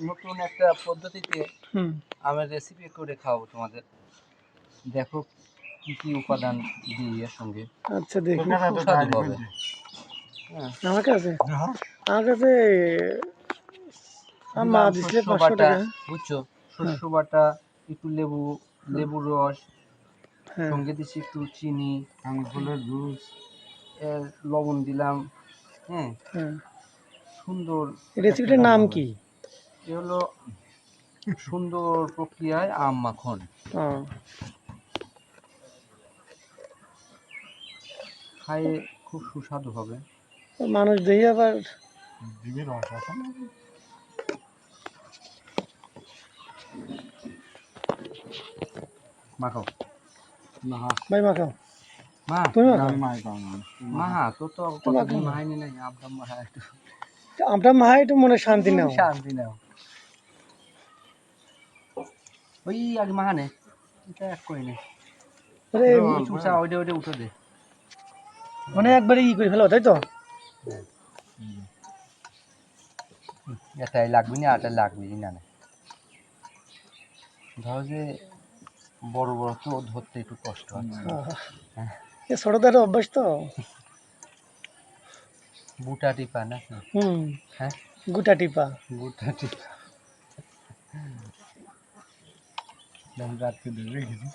নতুন একটা পদ্ধতিতে আমের রেসিপি করে খাওয়াবো তোমাদের। দেখো কি কি উপাদান দিই এর সঙ্গে। আচ্ছা দেখি, সুস্বাদু হবে। হ্যাঁ, আমার কাছে মা দিলাম দিছিলে শস্য 500 বাটা, টাকা। বুঝছো, শস্য বাটা, একটু লেবুর রস, হ্যাঁ সঙ্গে দিচ্ছি একটু চিনি, আঙুরের জুস, লবণ দিলাম। হ্যাঁ, হ্যাঁ, সুন্দর রেসিপিটার নাম কি? এ হলো সুন্দর প্রক্রিয়ায় আম মাখন। খায়ে খুব সুস্বাদু হবে। মানুষ দেখি আবার ডিমের রস আছে না? মাখাও। ভাই মাখাও, মা তুমি মাখাও, মাহা তো তো কতদিন মাহাইনি নাই, আমটা মাহা একটু আমরা মাহাই একটু মনে শান্তি নাও। শান্তি নাও। ওই আগে মাহানে এটা এক করে নে, চুষা ওইটা ওইটা উঠে দে, মানে একবারে ই করে ফেলো, তাই তো? এটাই লাগবে না, আটা লাগবে না। ধরো যে বড় বড় তো ধরতে একটু কষ্ট হচ্ছে। ছোটদের অভ্যাস তো। বুটা টিপা না? হ্যাঁ, গুটা টিপা। বুটা টিপা রাখতে রেখেছি।